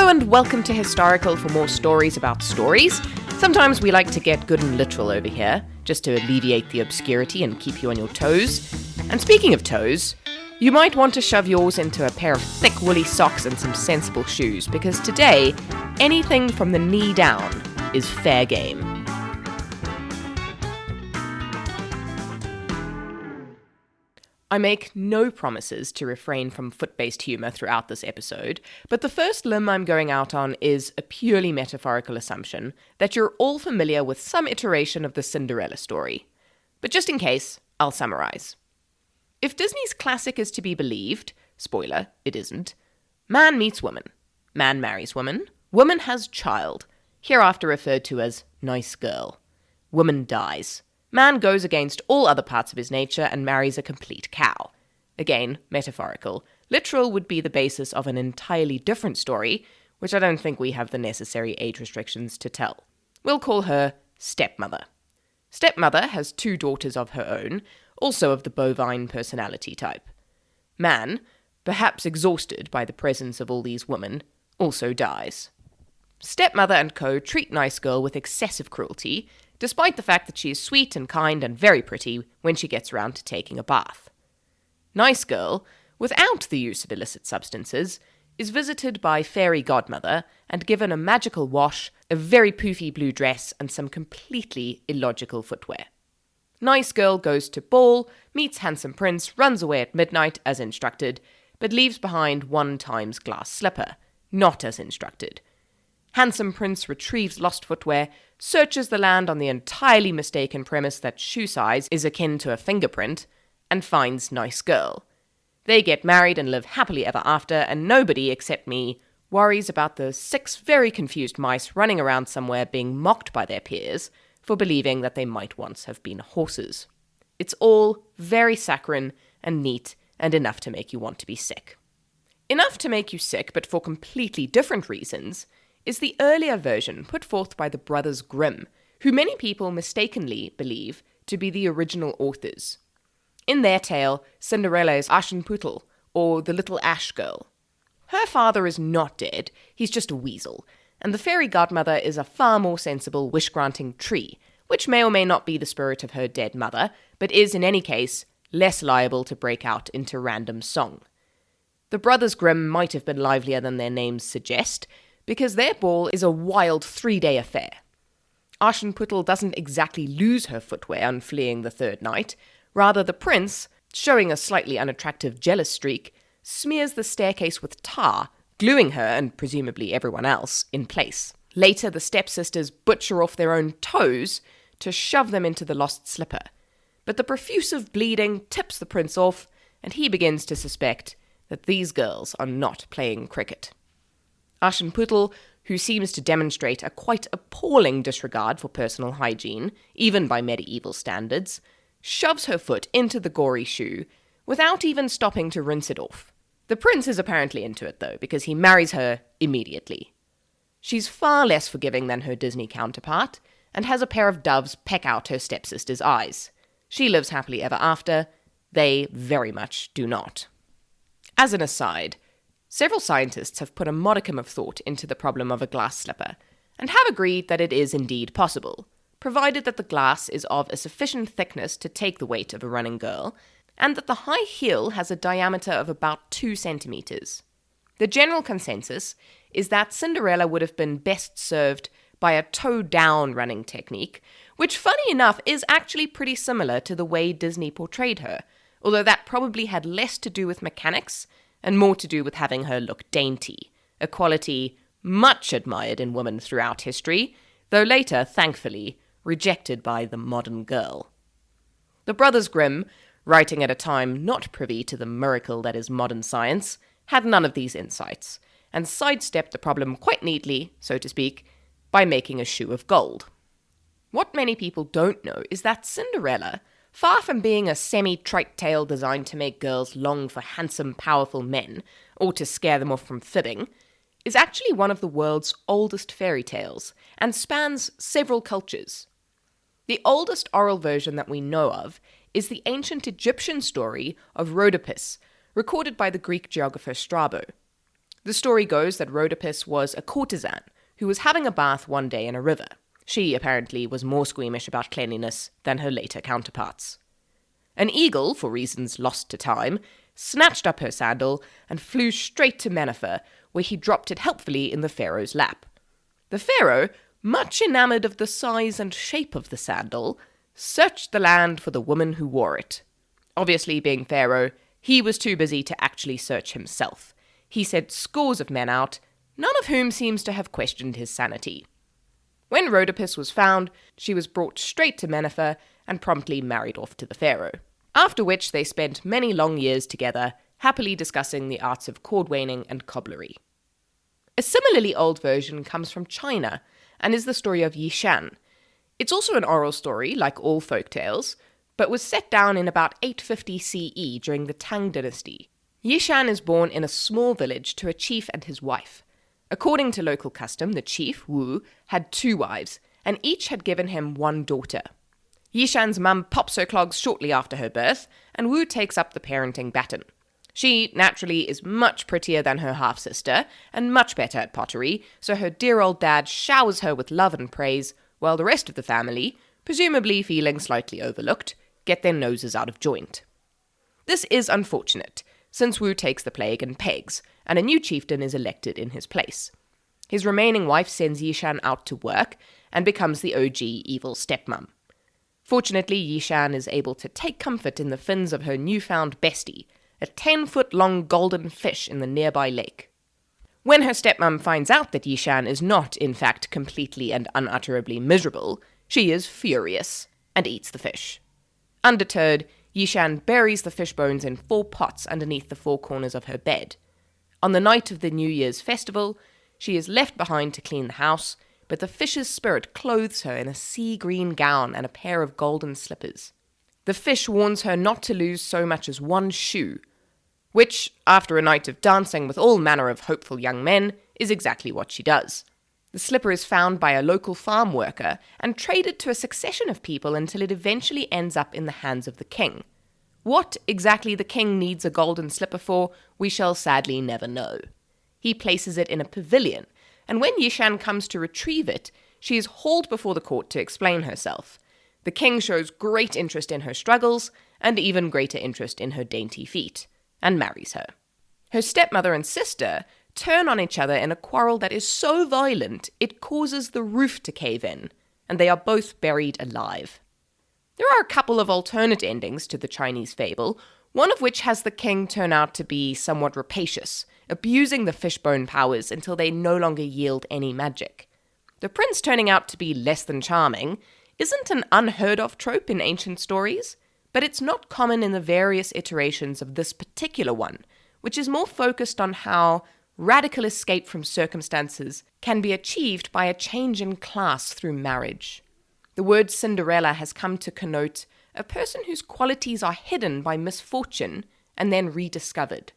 Hello and welcome to Historical for more stories about stories. Sometimes we like to get good and literal over here, just to alleviate the obscurity and keep you on your toes. And speaking of toes, you might want to shove yours into a pair of thick woolly socks and some sensible shoes, because today, anything from the knee down is fair game. I make no promises to refrain from foot-based humour throughout this episode, but the first limb I'm going out on is a purely metaphorical assumption that you're all familiar with some iteration of the Cinderella story. But just in case, I'll summarise. If Disney's classic is to be believed, spoiler, it isn't, man meets woman, man marries woman, woman has child, hereafter referred to as nice girl, woman dies. Man goes against all other parts of his nature and marries a complete cow. Again, metaphorical. Literal would be the basis of an entirely different story, which I don't think we have the necessary age restrictions to tell. We'll call her Stepmother. Stepmother has 2 daughters of her own, also of the bovine personality type. Man, perhaps exhausted by the presence of all these women, also dies. Stepmother and co. treat Nice Girl with excessive cruelty, despite the fact that she is sweet and kind and very pretty when she gets around to taking a bath. Nice Girl, without the use of illicit substances, is visited by fairy godmother and given a magical wash, a very poofy blue dress, and some completely illogical footwear. Nice Girl goes to ball, meets handsome prince, runs away at midnight as instructed, but leaves behind 1 times glass slipper, not as instructed. Handsome prince retrieves lost footwear, searches the land on the entirely mistaken premise that shoe size is akin to a fingerprint, and finds Nice Girl. They get married and live happily ever after, and nobody except me worries about the 6 very confused mice running around somewhere being mocked by their peers for believing that they might once have been horses. It's all very saccharine and neat and enough to make you want to be sick. Enough to make you sick, but for completely different reasons, is the earlier version put forth by the Brothers Grimm, who many people mistakenly believe to be the original authors. In their tale, Cinderella is Aschenputtel, or the Little Ash Girl. Her father is not dead, he's just a weasel, and the fairy godmother is a far more sensible wish-granting tree, which may or may not be the spirit of her dead mother, but is, in any case, less liable to break out into random song. The Brothers Grimm might have been livelier than their names suggest, because their ball is a wild 3-day affair. Aschenputtel doesn't exactly lose her footwear on fleeing the 3rd night. Rather, the prince, showing a slightly unattractive jealous streak, smears the staircase with tar, gluing her, and presumably everyone else, in place. Later, the stepsisters butcher off their own toes to shove them into the lost slipper. But the profusive bleeding tips the prince off, and he begins to suspect that these girls are not playing cricket. Aschenputtel, who seems to demonstrate a quite appalling disregard for personal hygiene, even by medieval standards, shoves her foot into the gory shoe without even stopping to rinse it off. The prince is apparently into it, though, because he marries her immediately. She's far less forgiving than her Disney counterpart, and has a pair of doves peck out her stepsister's eyes. She lives happily ever after. They very much do not. As an aside, several scientists have put a modicum of thought into the problem of a glass slipper, and have agreed that it is indeed possible, provided that the glass is of a sufficient thickness to take the weight of a running girl, and that the high heel has a diameter of about 2 centimeters. The general consensus is that Cinderella would have been best served by a toe-down running technique, which, funny enough, is actually pretty similar to the way Disney portrayed her, although that probably had less to do with mechanics and more to do with having her look dainty, a quality much admired in women throughout history, though later, thankfully, rejected by the modern girl. The Brothers Grimm, writing at a time not privy to the miracle that is modern science, had none of these insights, and sidestepped the problem quite neatly, so to speak, by making a shoe of gold. What many people don't know is that Cinderella, far from being a semi-trite tale designed to make girls long for handsome, powerful men, or to scare them off from fibbing, is actually one of the world's oldest fairy tales, and spans several cultures. The oldest oral version that we know of is the ancient Egyptian story of Rhodopis, recorded by the Greek geographer Strabo. The story goes that Rhodopis was a courtesan who was having a bath one day in a river. She apparently was more squeamish about cleanliness than her later counterparts. An eagle, for reasons lost to time, snatched up her sandal and flew straight to Mennefer, where he dropped it helpfully in the pharaoh's lap. The pharaoh, much enamoured of the size and shape of the sandal, searched the land for the woman who wore it. Obviously, being pharaoh, he was too busy to actually search himself. He sent scores of men out, none of whom seems to have questioned his sanity. When Rhodopis was found, she was brought straight to Mennefer and promptly married off to the pharaoh, after which they spent many long years together, happily discussing the arts of cordwaining and cobblery. A similarly old version comes from China and is the story of Yishan. It's also an oral story, like all folk tales, but was set down in about 850 CE during the Tang dynasty. Yishan is born in a small village to a chief and his wife. According to local custom, the chief, Wu, had 2 wives, and each had given him 1 daughter. Yishan's mum pops her clogs shortly after her birth, and Wu takes up the parenting baton. She, naturally, is much prettier than her half-sister, and much better at pottery, so her dear old dad showers her with love and praise, while the rest of the family, presumably feeling slightly overlooked, get their noses out of joint. This is unfortunate, since Wu takes the plague and pegs, and a new chieftain is elected in his place. His remaining wife sends Yishan out to work, and becomes the OG evil stepmom. Fortunately, Yishan is able to take comfort in the fins of her newfound bestie, a 10-foot-long golden fish in the nearby lake. When her stepmom finds out that Yishan is not, in fact, completely and unutterably miserable, she is furious, and eats the fish. Undeterred, Yishan buries the fish bones in 4 pots underneath the 4 corners of her bed. On the night of the New Year's festival, she is left behind to clean the house, but the fish's spirit clothes her in a sea-green gown and a pair of golden slippers. The fish warns her not to lose so much as 1 shoe, which, after a night of dancing with all manner of hopeful young men, is exactly what she does. The slipper is found by a local farm worker and traded to a succession of people until it eventually ends up in the hands of the king. What exactly the king needs a golden slipper for, we shall sadly never know. He places it in a pavilion, and when Yishan comes to retrieve it, she is hauled before the court to explain herself. The king shows great interest in her struggles, and even greater interest in her dainty feet, and marries her. Her stepmother and sister turn on each other in a quarrel that is so violent it causes the roof to cave in, and they are both buried alive. There are a couple of alternate endings to the Chinese fable, one of which has the king turn out to be somewhat rapacious, abusing the fishbone powers until they no longer yield any magic. The prince turning out to be less than charming isn't an unheard-of trope in ancient stories, but it's not common in the various iterations of this particular one, which is more focused on how radical escape from circumstances can be achieved by a change in class through marriage. The word Cinderella has come to connote a person whose qualities are hidden by misfortune and then rediscovered.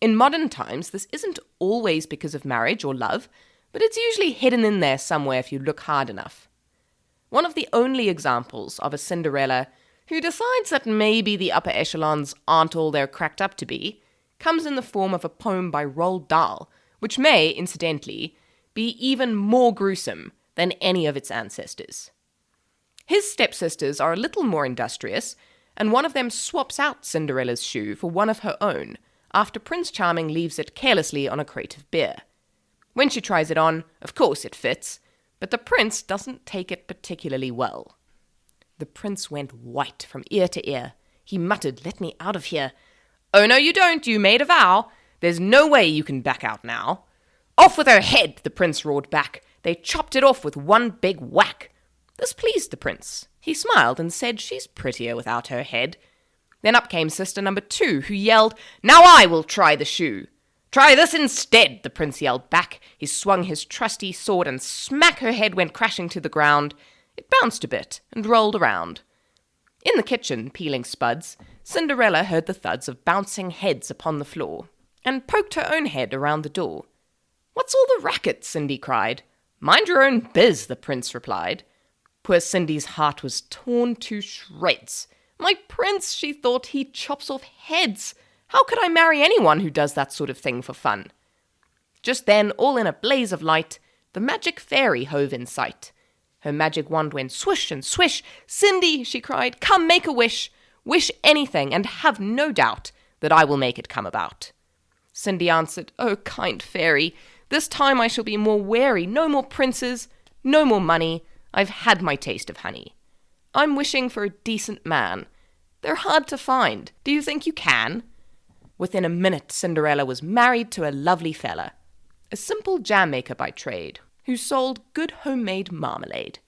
In modern times, this isn't always because of marriage or love, but it's usually hidden in there somewhere if you look hard enough. One of the only examples of a Cinderella who decides that maybe the upper echelons aren't all they're cracked up to be comes in the form of a poem by Roald Dahl, which may, incidentally, be even more gruesome than any of its ancestors. His stepsisters are a little more industrious, and one of them swaps out Cinderella's shoe for one of her own, after Prince Charming leaves it carelessly on a crate of beer. When she tries it on, of course it fits, but the prince doesn't take it particularly well. The prince went white from ear to ear. He muttered, "Let me out of here." "Oh, no, you don't. You made a vow. There's no way you can back out now." "Off with her head," the prince roared back. They chopped it off with one big whack. This pleased the prince. He smiled and said, "She's prettier without her head." Then up came sister number 2, who yelled, "Now I will try the shoe." "Try this instead," the prince yelled back. He swung his trusty sword and smack her head went crashing to the ground. It bounced a bit and rolled around. In the kitchen, peeling spuds, Cinderella heard the thuds of bouncing heads upon the floor and poked her own head around the door. "What's all the racket?" Cindy cried. "Mind your own biz," the prince replied. Poor Cindy's heart was torn to shreds. "My prince," she thought, "he chops off heads. How could I marry anyone who does that sort of thing for fun?" Just then, all in a blaze of light, the magic fairy hove in sight. Her magic wand went swish and swish. "Cindy," she cried, "come make a wish. Wish anything, and have no doubt that I will make it come about." Cindy answered, "Oh, kind fairy, this time I shall be more wary. No more princes, no more money. I've had my taste of honey. I'm wishing for a decent man. They're hard to find. Do you think you can?" Within a minute, Cinderella was married to a lovely fella, a simple jam maker by trade, who sold good homemade marmalade.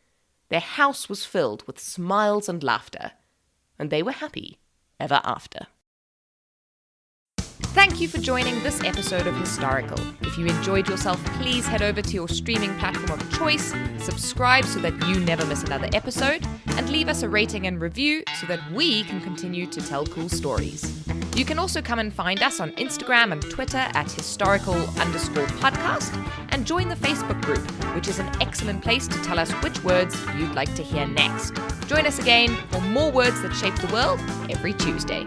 Their house was filled with smiles and laughter, and they were happy ever after. Thank you for joining this episode of Historical. If you enjoyed yourself, please head over to your streaming platform of choice, subscribe so that you never miss another episode, and leave us a rating and review so that we can continue to tell cool stories. You can also come and find us on Instagram and Twitter at historical_podcast, and join the Facebook group, which is an excellent place to tell us which words you'd like to hear next. Join us again for more words that shape the world every Tuesday.